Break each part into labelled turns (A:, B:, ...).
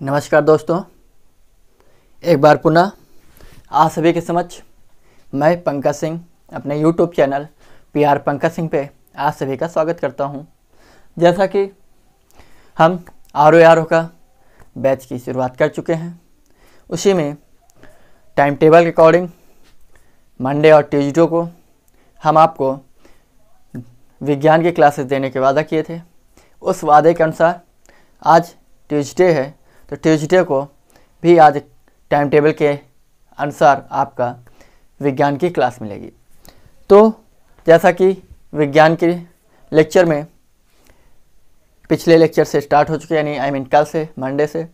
A: नमस्कार दोस्तों, एक बार पुनः आप सभी के समक्ष मैं पंकज सिंह अपने YouTube channel PR Pankaj Singh पे आप सभी का स्वागत करता हूं। जैसा कि हम ROARO का बैच की शुरुआत कर चुके हैं, उसी में टाइम टेबल के अकॉर्डिंग मंडे और ट्यूसडे को हम आपको विज्ञान की क्लासेस देने के वादा किए थे। उस वादे के अनुसार आज ट्यूसडे है, तो ट्यूसडे को भी आज टाइम टेबल के अनुसार आपका विज्ञान की क्लास मिलेगी। तो जैसा कि विज्ञान के लेक्चर में पिछले लेक्चर से स्टार्ट हो चुके, यानी कल से मंडे से,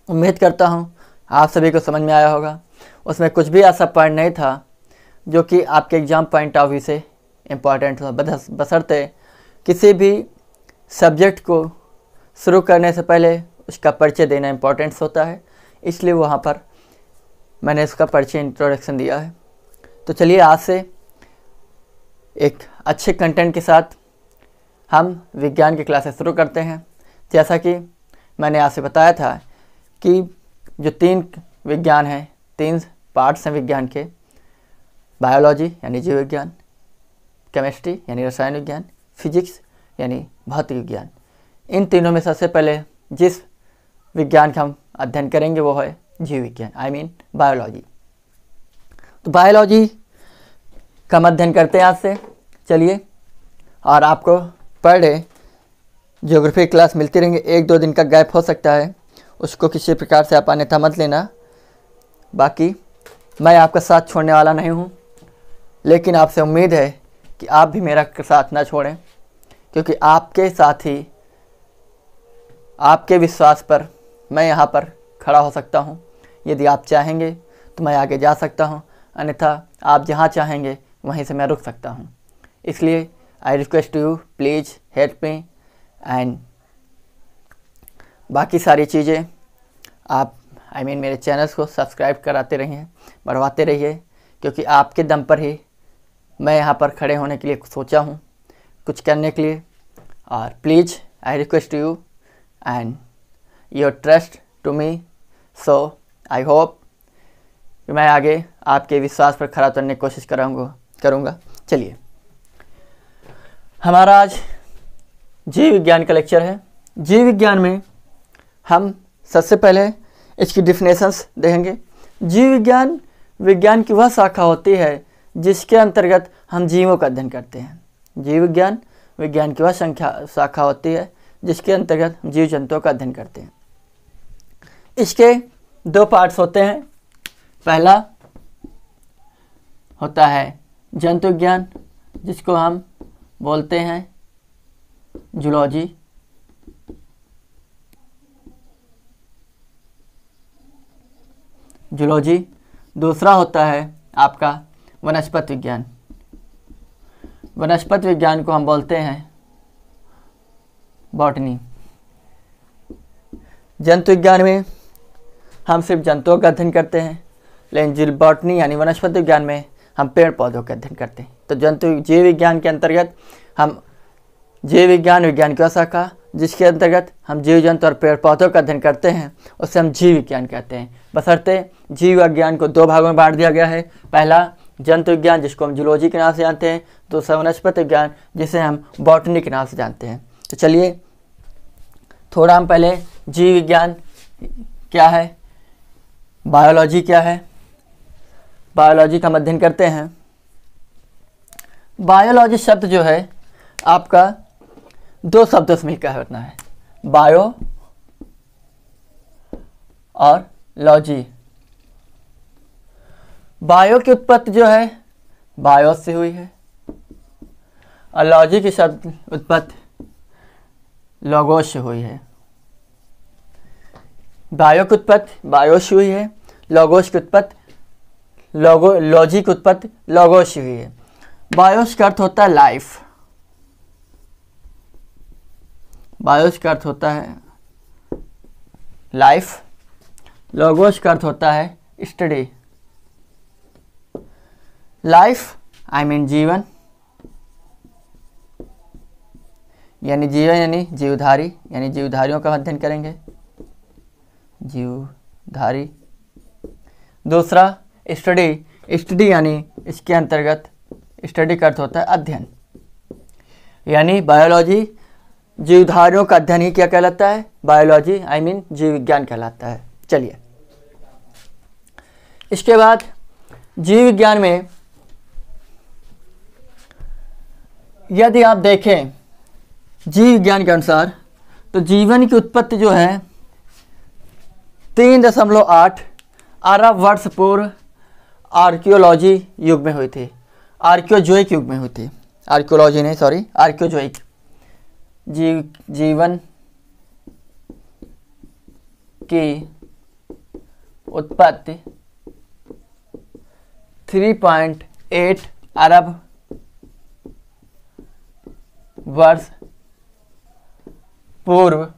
A: उम्मीद करता हूँ आप सभी को समझ में आया होगा। उसमें कुछ भी ऐसा पॉइंट नहीं था जो कि आपके एग्ज़ाम पॉइंट ऑफ व्यू से इम्पॉर्टेंट हो, बशर्ते किसी भी सब्जेक्ट को शुरू करने से पहले उसका परिचय देना इम्पोर्टेंट्स होता है, इसलिए वहाँ पर मैंने इसका परिचय इंट्रोडक्शन दिया है। तो चलिए आज से एक अच्छे कंटेंट के साथ हम विज्ञान की क्लासेस शुरू करते हैं। जैसा कि मैंने आपसे बताया था कि जो 3 विज्ञान हैं, 3 पार्ट्स हैं विज्ञान के, बायोलॉजी यानी जीव विज्ञान, केमिस्ट्री यानी रसायन विज्ञान, फिजिक्स यानी भौतिक विज्ञान। इन तीनों में सबसे पहले जिस विज्ञान का हम अध्ययन करेंगे वो है जीव विज्ञान, बायोलॉजी। तो बायोलॉजी का हम अध्ययन करते हैं आज से। चलिए, और आपको पर डे ज्योग्राफी क्लास मिलती रहेंगे। 1-2 दिन का गैप हो सकता है, उसको किसी प्रकार से आप अन्यथा मत लेना। बाकी मैं आपका साथ छोड़ने वाला नहीं हूँ, लेकिन आपसे उम्मीद है कि आप भी मेरा साथ ना छोड़ें, क्योंकि आपके साथ ही, आपके विश्वास पर मैं यहाँ पर खड़ा हो सकता हूँ। यदि आप चाहेंगे तो मैं आगे जा सकता हूँ, अन्यथा आप जहाँ चाहेंगे वहीं से मैं रुक सकता हूँ। इसलिए I request you, please help me. And बाकी सारी चीज़ें आप मेरे चैनल्स को सब्सक्राइब कराते रहिए, बढ़वाते रहिए, क्योंकि आपके दम पर ही मैं यहाँ पर खड़े होने के लिए सोचा हूँ, कुछ करने के लिए। और please I request you and your trust to me, so I hope कि मैं आगे आपके विश्वास पर खरा उतरने की कोशिश करूँगा। चलिए, हमारा आज जीव विज्ञान का लेक्चर है। जीव विज्ञान में हम सबसे पहले इसकी डिफिनेशंस देखेंगे। जीव विज्ञान विज्ञान की वह शाखा होती है जिसके अंतर्गत हम जीवों का अध्ययन करते हैं। जीव विज्ञान विज्ञान की वह शाखा होती है जिसके अंतर्गत हम जीव जंतुओं का अध्ययन करते हैं। इसके 2 पार्ट्स होते हैं। पहला होता है जंतु विज्ञान, जिसको हम बोलते हैं जूलॉजी। दूसरा होता है आपका वनस्पति विज्ञान। वनस्पति विज्ञान को हम बोलते हैं बॉटनी। जंतु विज्ञान में हम सिर्फ जंतुओं का अध्ययन करते हैं, लेकिन बॉटनी यानी वनस्पति विज्ञान में हम पेड़ पौधों का अध्ययन करते हैं। तो जीव विज्ञान के अंतर्गत हम जीव विज्ञान की शाखा जिसके अंतर्गत हम जीव जंतु और पेड़ पौधों का अध्ययन करते हैं, उसे हम जीव विज्ञान कहते हैं। बशर्ते जीव विज्ञान को 2 भागों में बांट दिया गया है। पहला जंतु विज्ञान, जिसको हम जूलॉजी के नाम से जानते हैं। दूसरा वनस्पति विज्ञान, जिसे हम बॉटनी के नाम से जानते हैं। तो चलिए, थोड़ा हम पहले जीव विज्ञान क्या है, बायोलॉजी क्या है, बायोलॉजी का हम अध्ययन करते हैं। बायोलॉजी शब्द जो है आपका 2 शब्दों से मिलकर होता है, बायो और लॉजी। बायो की उत्पत्ति जो है बायो से हुई है, और लॉजी की शब्द उत्पत्ति लोगोस से हुई है। बायो की उत्पत्ति बायो से हुई है, लोगोस की उत्पत्ति लॉजी की उत्पत्ति लोगोस से हुई है। बायोस का अर्थ होता है लाइफ, बायोस का अर्थ होता है लाइफ, लोगोस का अर्थ होता है स्टडी। लाइफ जीवन, यानी जीवन यानी जीवधारी, यानी जीवधारियों का अध्ययन करेंगे। जीवधारी। दूसरा स्टडी यानी इसके अंतर्गत स्टडी का अर्थ होता है अध्ययन, यानी बायोलॉजी जीवधारियों का अध्ययन ही क्या कहलाता है, बायोलॉजी जीव विज्ञान कहलाता है। चलिए, इसके बाद जीव विज्ञान में यदि आप देखें जीव विज्ञान के अनुसार तो जीवन की उत्पत्ति जो है 3.8 अरब वर्ष पूर्व आर्कियोलॉजी युग में हुई थी, आर्कियोजोइक युग में हुई थी, आर्कियोलॉजी नहीं सॉरी आर्कियोजोइक। जीवन की उत्पत्ति 3.8 अरब वर्ष पूर्व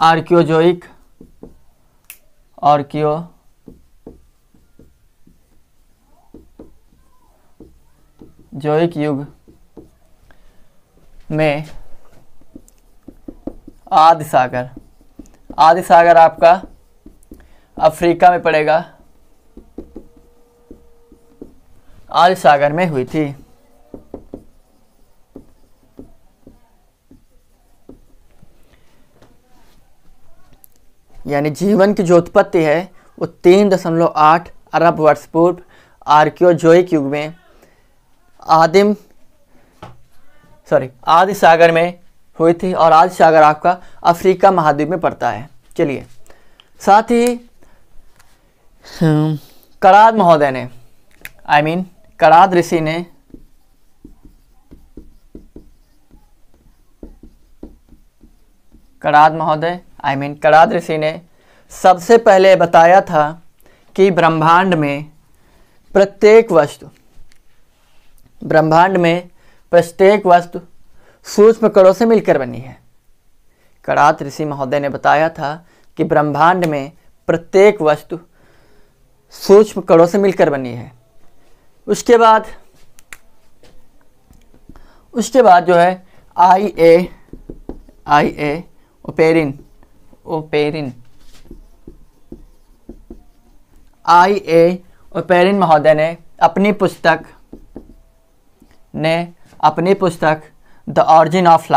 A: आर्कियोजोइक युग में आदि सागर आपका अफ्रीका में पड़ेगा, आदि सागर में हुई थी। यानी जीवन की जो उत्पत्ति है वो 3.8 अरब वर्ष पूर्व आर्कियोजोइक युग में आदि सागर में हुई थी, और आदि सागर आपका अफ्रीका महाद्वीप में पड़ता है। चलिए, साथ ही कराद महोदय ने कराद ऋषि ने कराद ऋषि ने सबसे पहले बताया था कि ब्रह्मांड में प्रत्येक वस्तु सूक्ष्म कणों से मिलकर बनी है। कराद ऋषि महोदय ने बताया था कि ब्रह्मांड में प्रत्येक वस्तु सूक्ष्म कणों से मिलकर बनी है। उसके बाद जो है IA ओपेरिन महोदय ने अपनी पुस्तक द ऑरिजिन ऑफ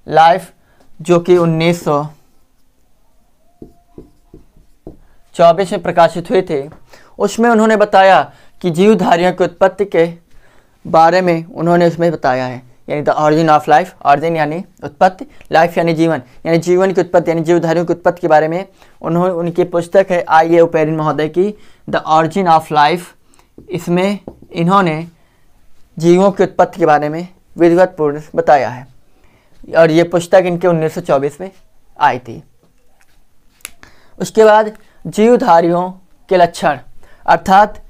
A: लाइफ जो कि 1924 में प्रकाशित हुई थी, उसमें उन्होंने बताया कि जीवधारियों की उत्पत्ति के बारे में उन्होंने उसमें बताया है। यानी the origin of life, origin यानी उत्पत्ति, लाइफ यानी जीवन, यानी जीवन की उत्पत्ति यानी जीवधारियों की उत्पत्ति के बारे में उनकी पुस्तक है IA ओपेरिन महोदय की द ऑरिजिन ऑफ लाइफ। इसमें इन्होंने जीवों की उत्पत्ति के बारे में विधिवतपूर्ण बताया है, और ये पुस्तक इनके 1924 में आई थी। उसके बाद जीवधारियों के लक्षण, अर्थात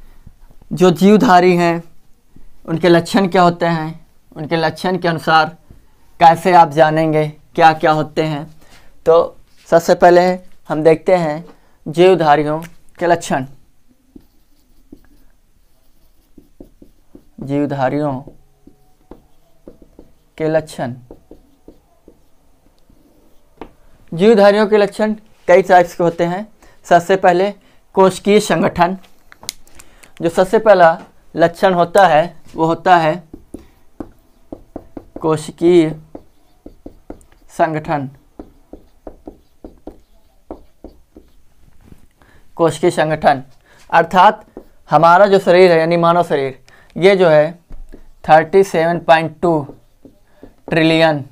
A: जो जीवधारी हैं उनके लक्षण क्या होते हैं, उनके लक्षण के अनुसार कैसे आप जानेंगे क्या क्या होते हैं। तो सबसे पहले हम देखते हैं जीवधारियों के लक्षण। जीवधारियों के लक्षण कई टाइप्स के होते हैं। सबसे पहले कोशिकीय संगठन। जो सबसे पहला लक्षण होता है वो होता है कोशिकीय संगठन। कोशिकीय संगठन अर्थात हमारा जो शरीर है यानी मानव शरीर, ये जो है 37.2 ट्रिलियन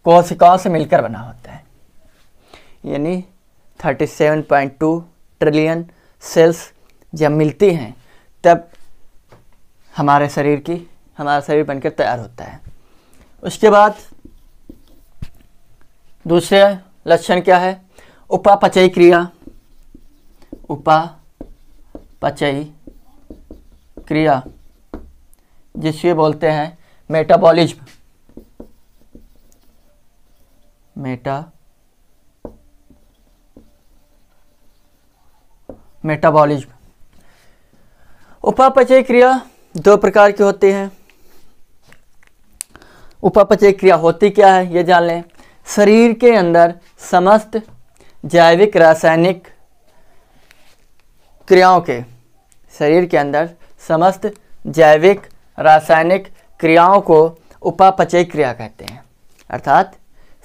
A: कोशिकाओं से मिलकर बना होता है। यानी 37.2 ट्रिलियन सेल्स जब मिलती हैं तब हमारा शरीर बनकर तैयार होता है। उसके बाद दूसरे लक्षण क्या है, उपापचयी क्रिया जिसे बोलते हैं मेटाबॉलिज्म। उपापचयी क्रिया दो प्रकार की होती हैं। उपापचय क्रिया होती क्या है ये जान लें। शरीर के अंदर समस्त जैविक रासायनिक क्रियाओं के, शरीर के अंदर समस्त जैविक रासायनिक क्रियाओं को उपापचय क्रिया कहते हैं। अर्थात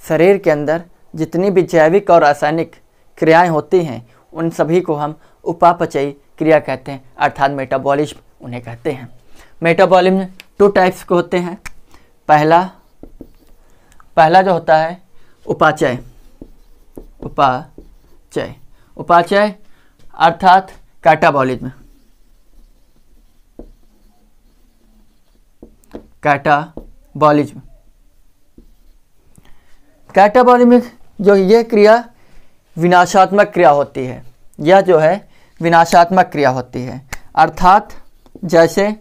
A: शरीर के अंदर जितनी भी जैविक और रासायनिक क्रियाएं होती हैं उन सभी को हम उपापचयी क्रिया कहते हैं, अर्थात मेटाबॉलिज्म उन्हें कहते हैं। मेटाबॉलिज्म 2 टाइप्स के होते हैं। पहला जो होता है उपाचय अर्थात कैटाबॉलिज्म। कैटाबॉलिज्म जो ये क्रिया विनाशात्मक क्रिया होती है, यह जो है विनाशात्मक क्रिया होती है। अर्थात जैसे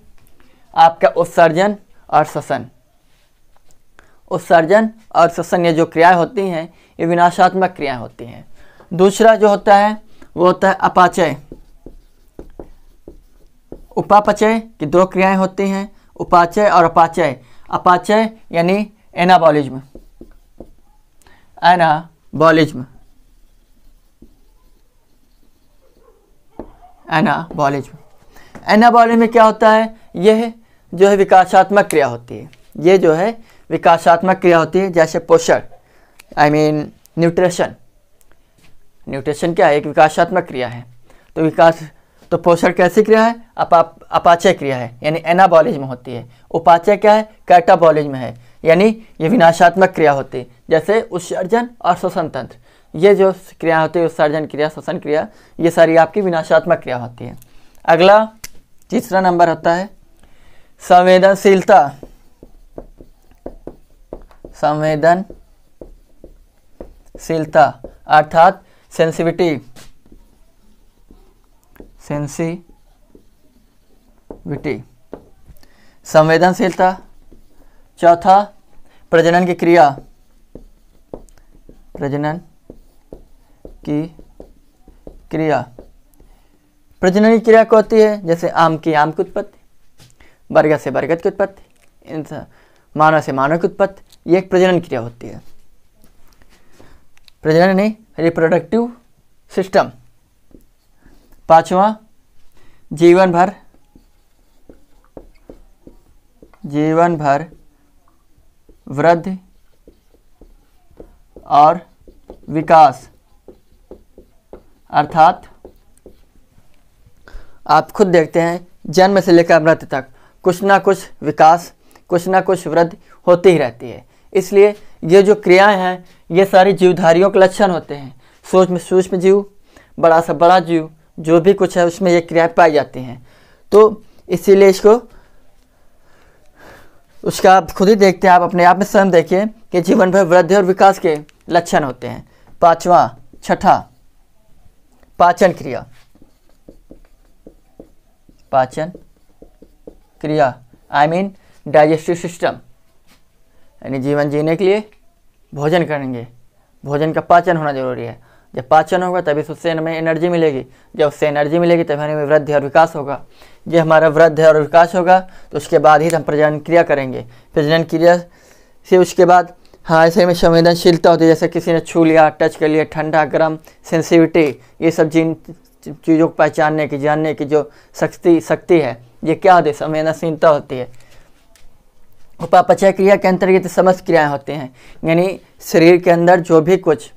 A: आपका उत्सर्जन और श्वसन ये जो क्रियाएं होती हैं ये विनाशात्मक क्रियाएं होती हैं। दूसरा जो होता है वो होता है अपाचय। उपापचय की 2 क्रियाएं होती हैं, उपाचय और अपाचय। अपाचय यानी एनाबॉलिज्म। एनाबॉलिज्म में क्या होता है, यह जो है विकासात्मक क्रिया होती है। ये जो है विकासात्मक क्रिया होती है, जैसे पोषण न्यूट्रिशन क्या है, एक विकासात्मक क्रिया है। तो पोषण कैसी क्रिया है, अपाचय क्रिया है, यानी एनाबॉलिज्म होती है। उपाचय क्या है, कैटाबॉलिज्म है, यानी ये विनाशात्मक क्रिया होती है। जैसे उत्सर्जन और श्वसन तंत्र, ये जो क्रिया होती है, उत्सर्जन क्रिया, श्वसन क्रिया, ये सारी आपकी विनाशात्मक क्रिया होती है। अगला तीसरा नंबर होता है संवेदनशीलता। अर्थात सेंसिटिविटी। संवेदनशीलता। चौथा प्रजनन की क्रिया। प्रजनन की क्रिया क्या होती है, जैसे आम की आम की उत्पत्ति, बरगद से बरगद की उत्पत्ति, मानव से मानव की उत्पत्ति, ये एक प्रजनन क्रिया होती है। प्रजनन नहीं, रिप्रोडक्टिव सिस्टम। पांचवा जीवन भर वृद्धि और विकास। अर्थात आप खुद देखते हैं जन्म से लेकर मृत्यु तक कुछ ना कुछ विकास, कुछ ना कुछ वृद्धि होती ही रहती है। इसलिए ये जो क्रियाएं हैं ये सारी जीवधारियों के लक्षण होते हैं। सूक्ष्म जीव, बड़ा से बड़ा जीव, जो भी कुछ है उसमें ये क्रियाएं पाई जाती हैं। तो इसीलिए उसका आप खुद ही देखते हैं, आप अपने आप में स्वयं देखिए कि जीवन भर वृद्धि और विकास के लक्षण होते हैं। छठा पाचन क्रिया डाइजेस्टिव सिस्टम, यानी जीवन जीने के लिए भोजन करेंगे, भोजन का पाचन होना जरूरी है। जब पाचन होगा तभी उससे हमें एनर्जी मिलेगी, जब उससे एनर्जी मिलेगी तभी हमें वृद्धि और विकास होगा। जब हमारा वृद्धि और विकास होगा तो उसके बाद ही हम प्रजनन क्रिया करेंगे। प्रजनन क्रिया से उसके बाद ऐसे में संवेदनशीलता होती है, जैसे किसी ने छू लिया, टच कर लिया, ठंडा गर्म, सेंसिटिविटी, ये सब जिन चीज़ों को पहचानने की, जानने की जो शक्ति है, ये क्या होती है, संवेदनशीलता होती है। उपापचय क्रिया के अंतर्गत समस्त क्रियाएं होती हैं, यानी शरीर के अंदर जो भी कुछ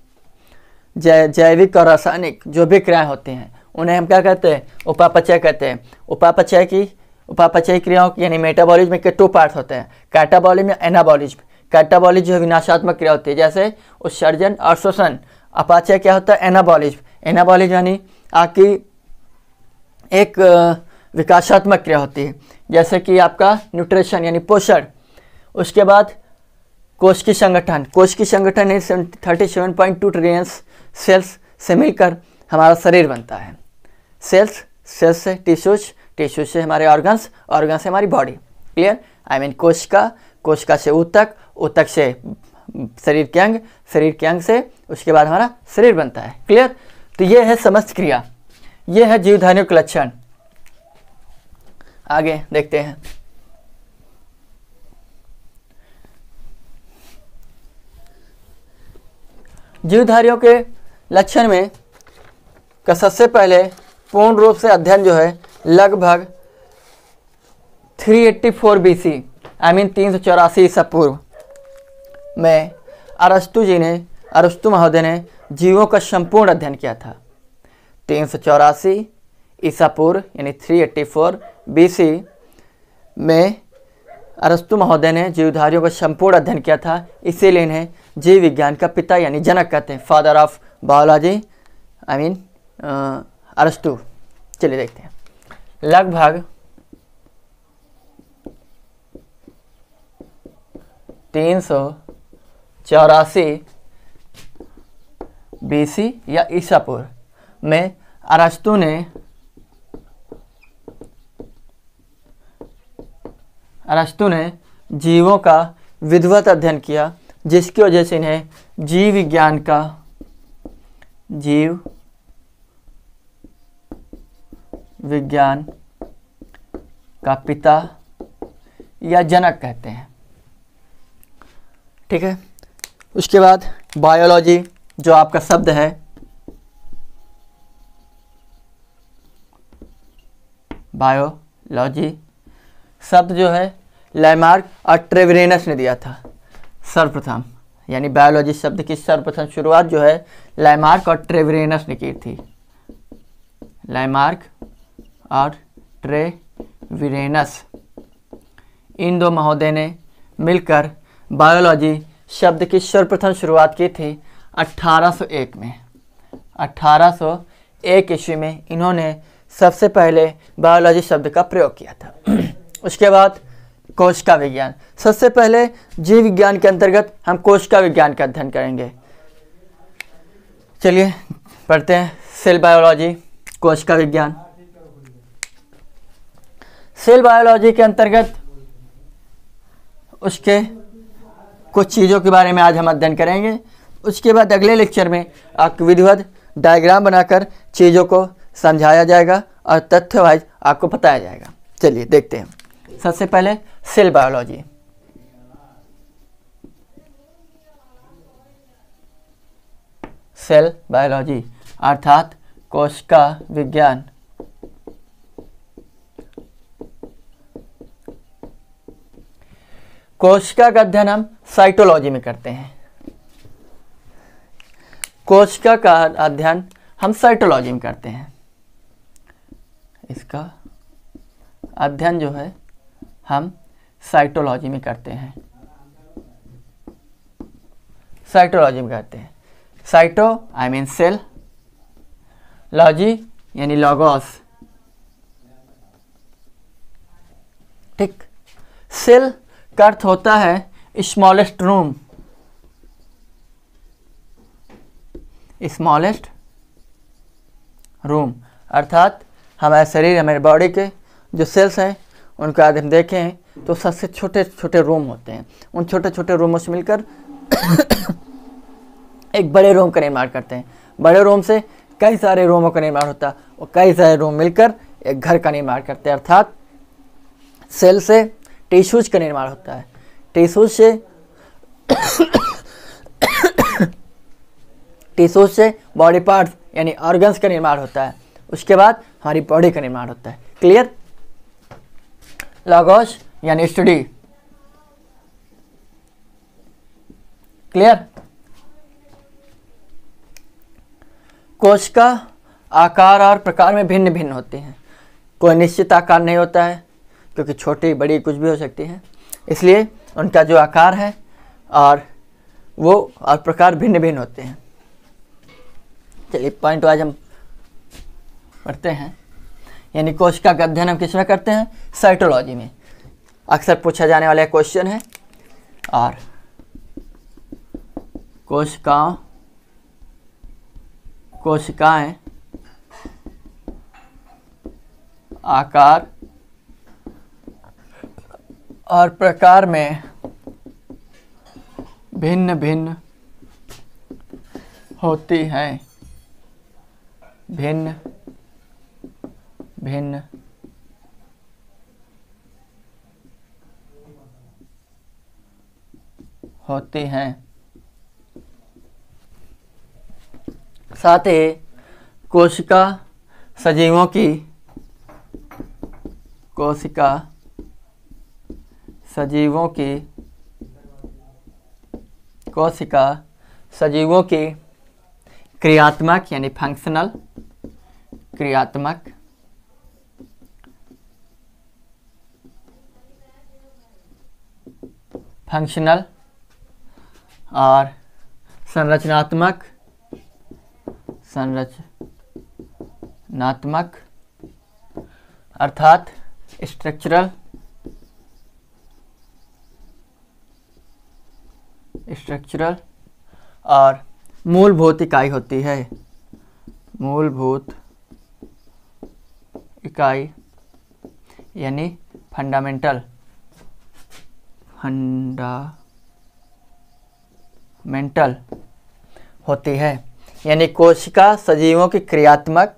A: जैविक और रासायनिक जो भी क्रियाएं होती हैं उन्हें हम क्या कहते हैं, उपापचय कहते हैं। उपापचय क्रियाओं की यानी मेटाबॉलिज्म के 2 पार्ट होते हैं, कैटाबॉलिज्म या एनाबॉलिज्म। कैटाबॉलिज्म जो विनाशात्मक क्रिया होती है, जैसे उत्सर्जन और श्वसन। अपाचय क्या होता है, एनाबॉलिज्म यानी आपकी एक विकासात्मक क्रिया होती है, जैसे कि आपका न्यूट्रिशन यानी पोषण। उसके बाद कोश की संगठन 37.2 ट्रिलियन सेल्स से मिलकर हमारा शरीर बनता है। सेल्स से टिश्यूज से हमारे ऑर्गन्स से हमारी बॉडी। क्लियर, कोश का से ऊतक से शरीर के अंग से उसके बाद हमारा शरीर बनता है। क्लियर, तो ये है समस्त क्रिया, ये है जीवधारियों के लक्षण। आगे देखते हैं। जीवधारियों के लक्षण में का सबसे पहले पूर्ण रूप से अध्ययन जो है लगभग 384 BC आई मीन 384 ईसा पूर्व में अरस्तु महोदय ने जीवों का संपूर्ण अध्ययन किया था। 384 ईसा पूर्व यानी 384 BC में अरस्तु महोदय ने जीवधारियों का संपूर्ण अध्ययन किया था, इसीलिए इन्हें जीव विज्ञान का पिता यानी जनक कहते हैं, father of biology I mean अरस्तु। चलिए देखते हैं। लगभग 384 BC या ईसा पूर्व में अरस्तु ने जीवों का विधिवत अध्ययन किया, जिसकी वजह से इन्हें जीव विज्ञान का पिता या जनक कहते हैं। ठीक है। उसके बाद बायोलॉजी जो आपका शब्द है, बायोलॉजी शब्द जो है लैमार्क और ट्रेविरेनस ने दिया था सर्वप्रथम, यानी बायोलॉजी शब्द की सर्वप्रथम शुरुआत जो है लैमार्क और ट्रेविरेनस ने की थी। लैमार्क और ट्रेविरेनस इन दो महोदय ने मिलकर बायोलॉजी शब्द की सर्वप्रथम शुरुआत की थी 1801 में। 1801 ईस्वी में इन्होंने सबसे पहले बायोलॉजी शब्द का प्रयोग किया था। उसके बाद कोशिका विज्ञान, सबसे पहले जीव विज्ञान के अंतर्गत हम कोशिका विज्ञान का अध्ययन करेंगे। चलिए पढ़ते हैं। सेल बायोलॉजी, कोशिका विज्ञान। सेल बायोलॉजी के अंतर्गत उसके कुछ चीज़ों के बारे में आज हम अध्ययन करेंगे। उसके बाद अगले लेक्चर में आपको विधिवत डायग्राम बनाकर चीज़ों को समझाया जाएगा और तथ्य वाइज आपको बताया जाएगा। चलिए देखते हैं। सबसे पहले सेल बायोलॉजी। सेल बायोलॉजी अर्थात कोशिका विज्ञान। कोशिका का अध्ययन हम साइटोलॉजी में करते हैं। कोशिका का अध्ययन हम साइटोलॉजी में करते हैं। इसका अध्ययन जो है हम साइटोलॉजी में करते हैं। साइटोलॉजी में करते हैं। Cyto I mean cell, logy यानी लॉगोस। ठीक। सेल का अर्थ होता है स्मॉलेस्ट रूम, स्मॉलेस्ट रूम अर्थात हमारे शरीर, हमारे बॉडी के जो सेल्स हैं उनका यदि हम देखें तो सबसे छोटे छोटे रूम होते हैं। उन छोटे छोटे रूमों से मिलकर एक बड़े रूम का निर्माण करते हैं। बड़े रूम से कई सारे रूमों का निर्माण होता है और कई सारे रूम मिलकर एक घर का निर्माण करते हैं। अर्थात सेल से टिश्यूज का निर्माण होता है। टिश्यूज से बॉडी पार्ट्स यानी ऑर्गन्स का निर्माण होता है। उसके बाद हमारी बॉडी का निर्माण होता है। क्लियर। लॉगोस यानी स्टडी। क्लियर। कोशिका आकार और प्रकार में भिन्न भिन्न होती हैं। कोई निश्चित आकार नहीं होता है, क्योंकि छोटी बड़ी कुछ भी हो सकती है, इसलिए उनका जो आकार है और वो और प्रकार भिन्न भिन्न होते हैं। चलिए पॉइंट वाइज हम पढ़ते हैं। यानी कोशिका का अध्ययन हम किस में करते हैं? साइटोलॉजी में। अक्सर पूछा जाने वाला क्वेश्चन है। और कोशिकाएं आकार और प्रकार में भिन्न भिन्न होती हैं। भिन्न भिन्न होती हैं। साथ ही कोशिका सजीवों की क्रियात्मक यानी फंक्शनल और संरचनात्मक अर्थात स्ट्रक्चरल और मूलभूत इकाई होती है। मूलभूत इकाई यानी फंडामेंटल होती है। यानी कोशिका सजीवों की क्रियात्मक,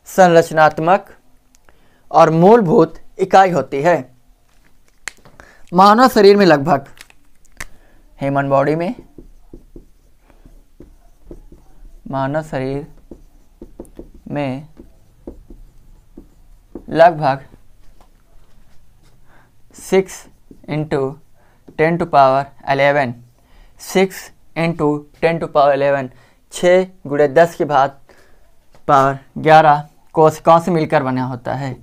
A: संरचनात्मक और मूलभूत इकाई होती है। मानव शरीर में लगभग ह्यूमन बॉडी में लगभग 6 × 10⁻11 6 × 10⁻11 6 × 10⁻11 कोशिकाओं से मिलकर बना होता है।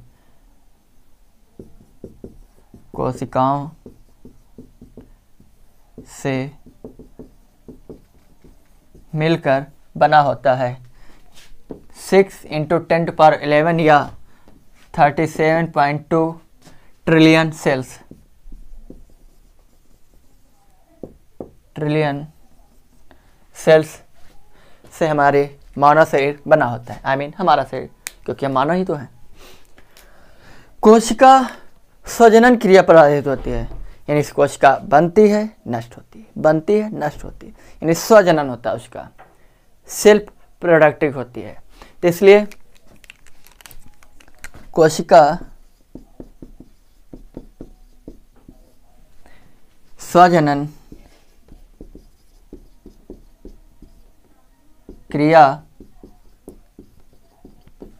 A: कोशिकाओं से मिलकर बना होता है। 6 × 10⁻11 या 37.2 ट्रिलियन सेल्स से हमारे मानव शरीर बना होता है। हमारा शरीर, क्योंकि हम मानव ही तो हैं। कोशिका स्वजनन क्रिया पर आधारित होती है। यानी कोशिका बनती है, नष्ट होती है, बनती है, नष्ट होती है, यानी स्वजनन होता है उसका, सेल्फ प्रोडक्टिव होती है। तो इसलिए कोशिका स्वजनन क्रिया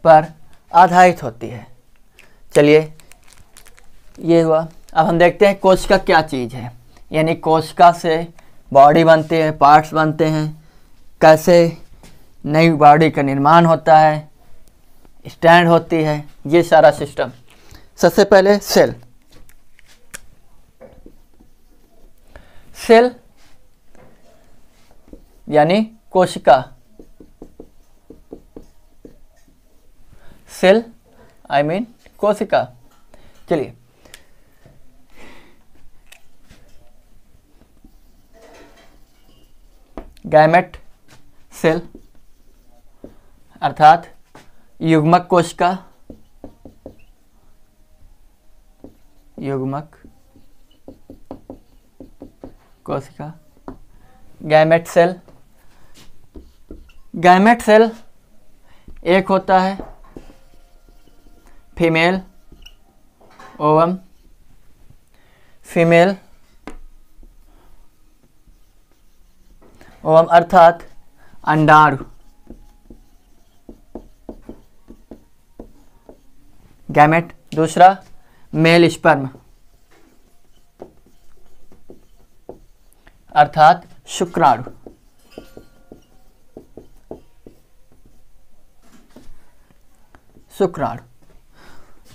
A: पर आधारित होती है। चलिए, ये हुआ। अब हम देखते हैं कोशिका क्या चीज़ है। यानी कोशिका से बॉडी बनती है, पार्ट्स बनते हैं, कैसे नई बॉडी का निर्माण होता है, स्टैंड होती है, ये सारा सिस्टम। सबसे पहले सेल यानी कोशिका। सेल कोशिका। चलिए, गैमेट सेल अर्थात युग्मक कोशिका। गैमेट सेल एक होता है फीमेल ओवम अर्थात अंडाणु। गैमेट दूसरा मेल स्पर्म अर्थात शुक्राणु।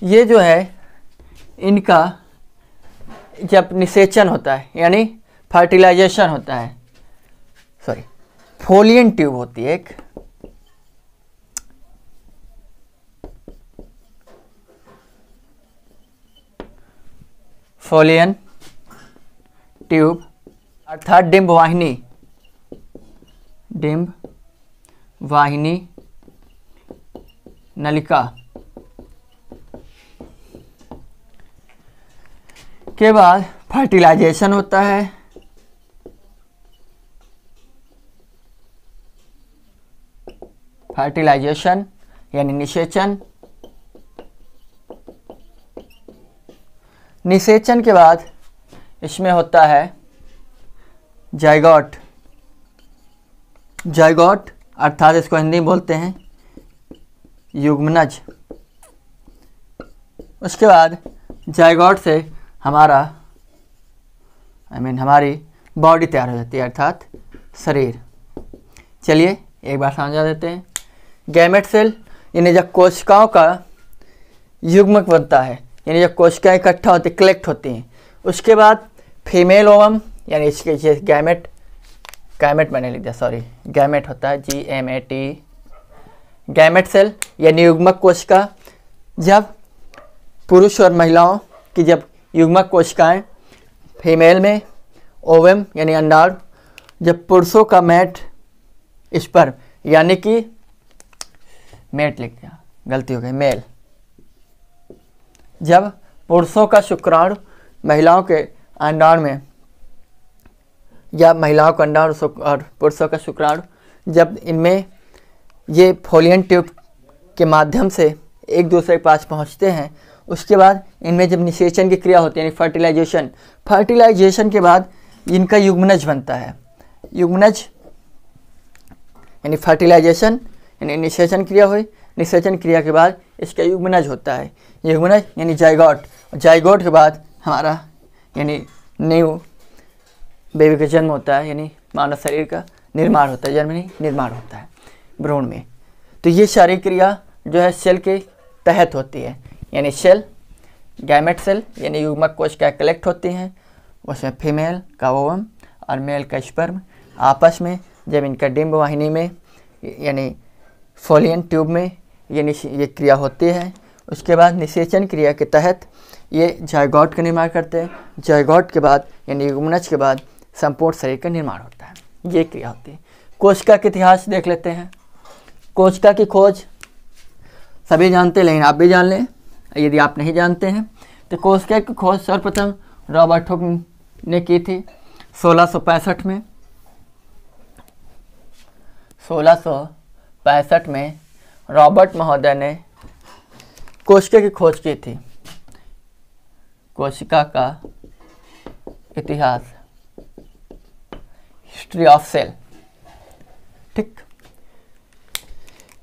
A: ये जो है, इनका जब निषेचन होता है यानी फर्टिलाइजेशन होता है, फोलियन ट्यूब होती है एक, फोलियन ट्यूब अर्थात डिंब वाहिनी नलिका के बाद फर्टिलाइजेशन होता है। फर्टिलाइजेशन यानी निषेचन। निषेचन के बाद इसमें होता है जाइगोट अर्थात इसको हिंदी में बोलते हैं युग्मनज। उसके बाद जायगोट से हमारी बॉडी तैयार हो जाती है, अर्थात शरीर। चलिए एक बार समझा देते हैं। गैमेट सेल यानी जब कोशिकाओं का युग्मक बनता है, यानी जब कोशिकाएं इकट्ठा होती, कलेक्ट होती हैं, उसके बाद फीमेल ओवम यानी इसके गैमेट मैंने लिख दिया, सॉरी, गैमेट होता है GMAT, गैमेट सेल यानी युग्मक कोशिका। जब पुरुष और महिलाओं की जब युग्मक कोशिकाएं, फीमेल में ओवम यानी अंडाणु, जब पुरुषों का मेट स्पर्म यानी कि मेट लिख दिया, गलती हो गई, मेल, जब पुरुषों का शुक्राणु महिलाओं के अंडाणु में, या महिलाओं का अंडाणु और पुरुषों का शुक्राणु, जब इनमें ये फोलियन ट्यूब के माध्यम से एक दूसरे के पास पहुंचते हैं, उसके बाद इनमें जब निषेचन की क्रिया होती है यानी फर्टिलाइजेशन के बाद इनका युग्मनज बनता है। युग्मनज यानी फर्टिलाइजेशन यानी निषेचन क्रिया हुई, निषेचन क्रिया के बाद इसका युग्मनज होता है। युग्मनज यानी जायगोट के बाद हमारा यानी न्यू बेबी का जन्म होता है, यानी मानव शरीर का निर्माण होता है, जन्म नहीं निर्माण होता है भ्रूण में। तो ये सारी क्रिया जो है सेल के तहत होती है, यानी सेल, गैमेट सेल यानी युग्मक कोशिकाएं कलेक्ट होती हैं, उसमें फीमेल का ओवम और मेल का स्पर्म आपस में जब इनका डिंब वाहिनी में यानी फोलियन ट्यूब में ये क्रिया होती है, उसके बाद निषेचन क्रिया के तहत ये जायगोट का निर्माण करते हैं। जायगोट के बाद यानी युग्मनज के बाद संपूर्ण शरीर का निर्माण होता है, ये क्रिया होती है। कोशिका का इतिहास देख लेते हैं। कोशिका की खोज सभी जानते हैं, लेकिन आप भी जान लें यदि आप नहीं जानते हैं। तो कोशिका की खोज सर्वप्रथम रॉबर्ट हुक ने की थी 1665 में। 1665 में रॉबर्ट महोदय ने कोशिका की खोज की थी। कोशिका का इतिहास, हिस्ट्री ऑफ सेल, ठीक,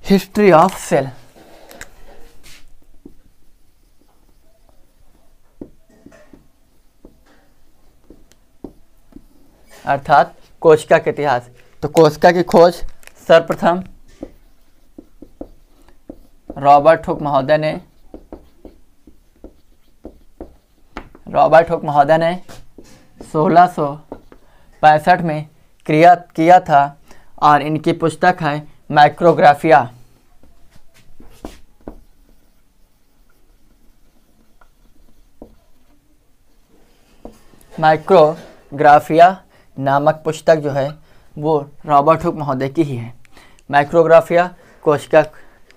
A: हिस्ट्री ऑफ सेल। अर्थात कोशिका के इतिहास। तो कोशिका की खोज सर्वप्रथम रॉबर्ट हुक महोदय ने 1665 में किया था, और इनकी पुस्तक है माइक्रोग्राफिया। माइक्रोग्राफिया नामक पुस्तक जो है वो रॉबर्ट हुक महोदय की ही है। माइक्रोग्राफिया कोशिका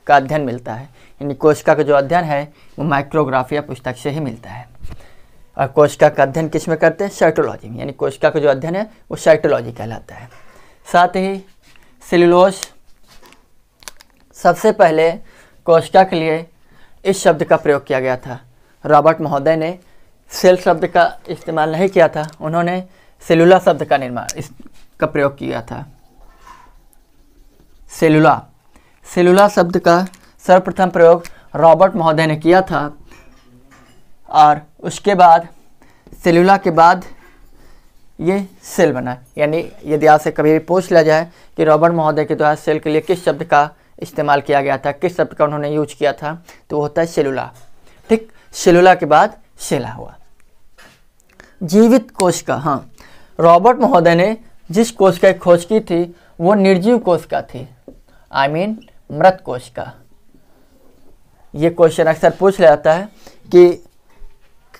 A: का अध्ययन मिलता है, यानी कोशिका का जो अध्ययन है वो माइक्रोग्राफिया पुस्तक से ही मिलता है। और कोशिका का अध्ययन किस में करते हैं? साइटोलॉजी में, यानी कोशिका का जो अध्ययन है वो साइटोलॉजी कहलाता है। साथ ही सेलुलोज, सबसे पहले कोशिका के लिए इस शब्द का प्रयोग किया गया था। रॉबर्ट महोदय ने सेल शब्द का इस्तेमाल नहीं किया था, उन्होंने सेलुला शब्द का इसका प्रयोग किया था। सेलुला शब्द का सर्वप्रथम प्रयोग रॉबर्ट महोदय ने किया था, और उसके बाद सेलुला के बाद ये सेल बना। यानी यदि आपसे कभी भी पूछ लिया जाए कि रॉबर्ट महोदय के द्वारा सेल के लिए किस शब्द का इस्तेमाल किया गया था, किस शब्द का उन्होंने यूज किया था, तो वो होता है सेलुला। ठीक, सेलुला के बाद सेला हुआ। जीवित कोशिका, हाँ, रॉबर्ट महोदय ने जिस कोशिका की खोज की थी वो निर्जीव कोशिका थी, मृत कोशिका। ये क्वेश्चन अक्सर पूछ लिया जाता है कि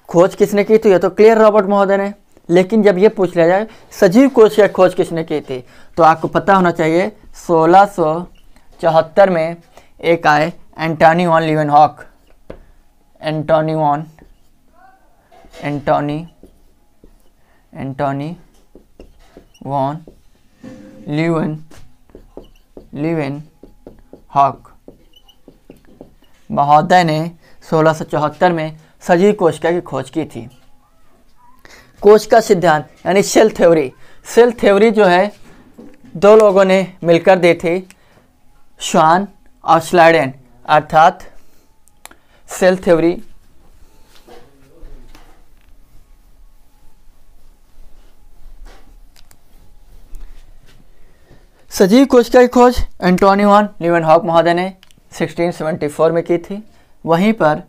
A: खोज किसने की थी, ये तो क्लियर रॉबर्ट महोदय ने, लेकिन जब ये पूछ लिया जाए सजीव कोशिका की खोज किसने की थी, तो आपको पता होना चाहिए 1674 में एक आए Antony von Leeuwenhoek. Antony von Leeuwenhoek महोदय ने 1674 में सजीव कोशिका की खोज की थी। कोशिका सिद्धांत यानी सेल थ्योरी जो है दो लोगों ने मिलकर दी थी, श्वान और स्लाइडेन अर्थात सेल थ्योरी, सजीव कोशिका की खोज एंटोनी वॉन लीवेनहॉक महोदय ने 1674 में की थी। वहीं पर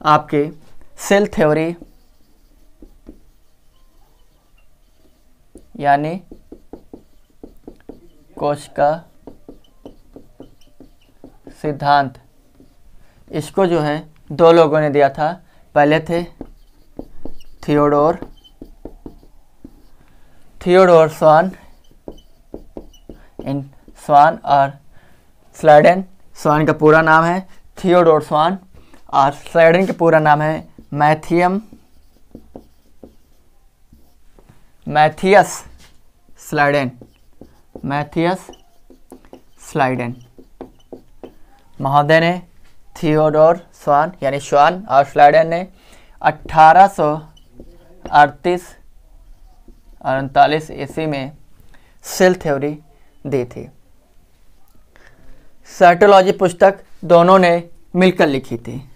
A: आपके सेल थ्योरी यानी कोशिका सिद्धांत, इसको जो है दो लोगों ने दिया था। पहले थे थियोडोर स्वान स्वान और स्लाइडेन। स्वान का पूरा नाम है थियोडोर स्वान और स्लाइडेन का पूरा नाम है मैथियस स्लाइडेन महोदय ने थियोडोर स्वान यानी श्वान और स्लाइडेन ने 1838 ईस्वी में सेल थ्योरी दी थी। साइटोलॉजी पुस्तक दोनों ने मिलकर लिखी थी।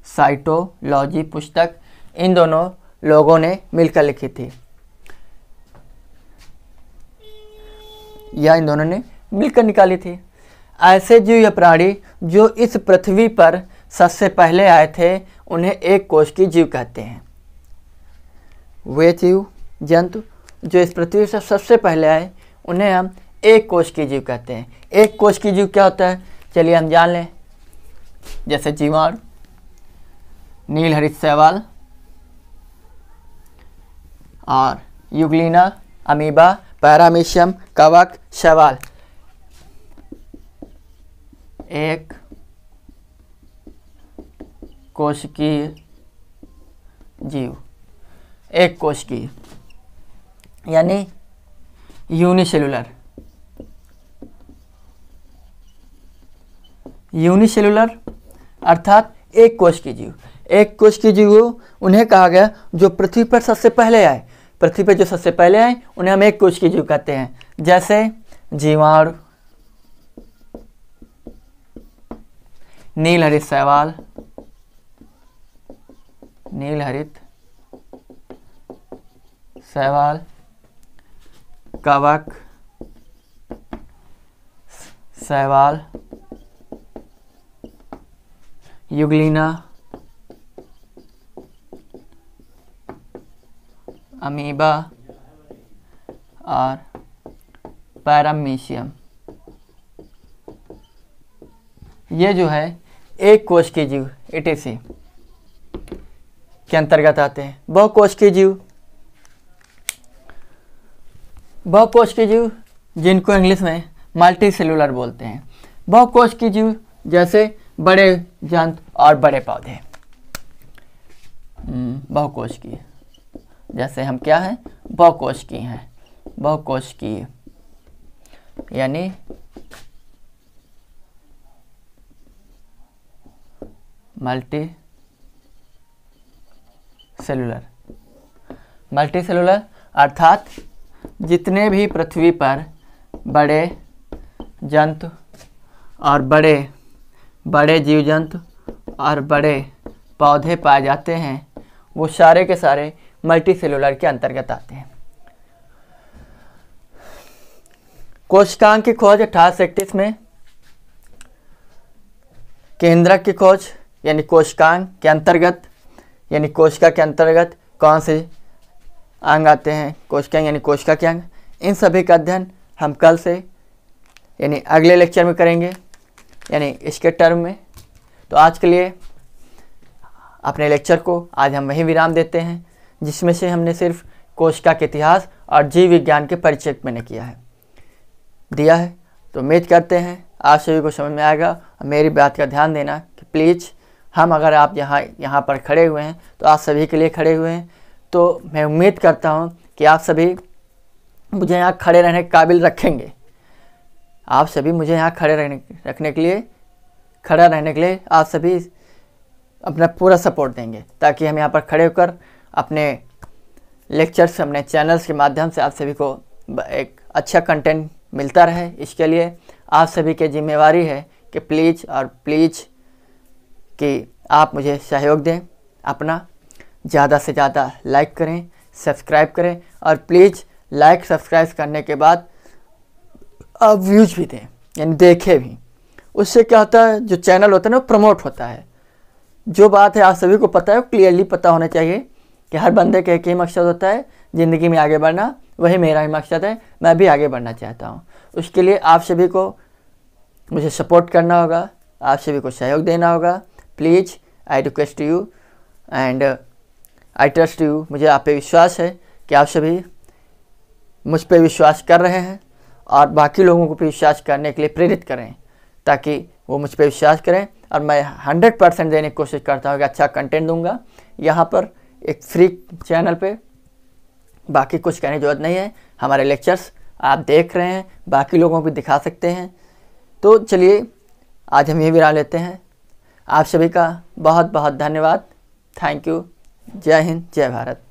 A: साइटोलॉजी पुस्तक इन दोनों लोगों ने मिलकर लिखी थी या इन दोनों ने मिलकर निकाली थी। ऐसे जीव या प्राणी जो इस पृथ्वी पर सबसे पहले आए थे उन्हें एक कोश की जीव कहते हैं। वे जीव जंतु जो इस पृथ्वी से सबसे पहले आए उन्हें हम एक कोश की जीव कहते हैं। एक कोश की जीव क्या होता है, चलिए हम जान लें। जैसे जीवाणु, नीलहरित शैवाल और यूग्लिना, अमीबा, पैरामीशियम, कवक, शैवाल। एक कोशिकीय जीव, एक कोशिकीय यानी यूनिसेलुलर अर्थात एक कोश की जीव। एक कोश की जीव उन्हें कहा गया जो पृथ्वी पर सबसे पहले आए। पृथ्वी पर जो सबसे पहले आए उन्हें हम एक कोश की जीव कहते हैं। जैसे जीवाणु, नीलहरित शैवाल, कवक शैवाल, यूग्लिना, अमीबा और पैरामीशियम। ये जो है एक कोश की जीव ETC के अंतर्गत आते हैं। बहुकोश की जीव जिनको इंग्लिश में मल्टी सेलुलर बोलते हैं। बहुकोश की जीव जैसे बड़े जंतु और बड़े पौधे। बहुकोश की जैसे हम क्या हैं, बहुकोश की हैं। बहुकोश की यानी मल्टी सेलुलर अर्थात जितने भी पृथ्वी पर बड़े जंतु और बड़े जीव जंतु और बड़े पौधे पाए जाते हैं वो सारे के सारे मल्टी सेलुलर के अंतर्गत आते हैं। कोशिकांग की खोज 1831 में, केंद्रक की खोज यानी कोशिकांग के अंतर्गत यानी कोशिका के अंतर्गत कौन से अंग आते हैं, कोशिकांग यानी कोशिका के अंग, इन सभी का अध्ययन हम कल से यानी अगले लेक्चर में करेंगे यानी इसके टर्म में। तो आज के लिए अपने लेक्चर को आज हम वहीं विराम देते हैं जिसमें से हमने सिर्फ कोशिका के इतिहास और जीव विज्ञान के परिचय मैंने दिया है। तो उम्मीद करते हैं आप सभी को समझ में आएगा। और मेरी बात का ध्यान देना कि प्लीज़ हम अगर आप यहाँ पर खड़े हुए हैं तो आप सभी के लिए खड़े हुए हैं। तो मैं उम्मीद करता हूँ कि आप सभी मुझे यहाँ खड़े रहने के काबिल रखेंगे। आप सभी मुझे यहाँ खड़ा रहने के लिए आप सभी अपना पूरा सपोर्ट देंगे ताकि हम यहाँ पर खड़े होकर अपने लेक्चर्स, अपने चैनल्स के माध्यम से आप सभी को एक अच्छा कंटेंट मिलता रहे, इसके लिए आप सभी की जिम्मेवारी है कि प्लीज़ कि आप मुझे सहयोग दें, अपना ज़्यादा से ज़्यादा लाइक करें, सब्सक्राइब करें और प्लीज़ लाइक सब्सक्राइब करने के बाद आप व्यूज़ भी दें, यानी देखें भी। उससे क्या होता है, जो चैनल होता है ना वो प्रमोट होता है। जो बात है आप सभी को पता है, क्लियरली पता होना चाहिए कि हर बंदे का एक ही मकसद होता है, ज़िंदगी में आगे बढ़ना। वही मेरा ही मकसद है, मैं भी आगे बढ़ना चाहता हूँ। उसके लिए आप सभी को मुझे सपोर्ट करना होगा, आप सभी को सहयोग देना होगा। Please I request you and I trust you. मुझे आप पे विश्वास है कि आप सभी मुझ पे विश्वास कर रहे हैं और बाकी लोगों को भी विश्वास करने के लिए प्रेरित करें, ताकि वो मुझ पे विश्वास करें। और मैं 100% देने की कोशिश करता हूँ कि अच्छा कंटेंट दूंगा यहाँ पर एक फ्री चैनल पे। बाकी कुछ कहने की ज़रूरत नहीं है। हमारे लेक्चर्स आप देख रहे हैं, बाकी लोगों को भी दिखा सकते हैं। तो चलिए आज हम ये विराम लेते हैं। आप सभी का बहुत बहुत धन्यवाद। Thank you. जय हिंद, जय भारत।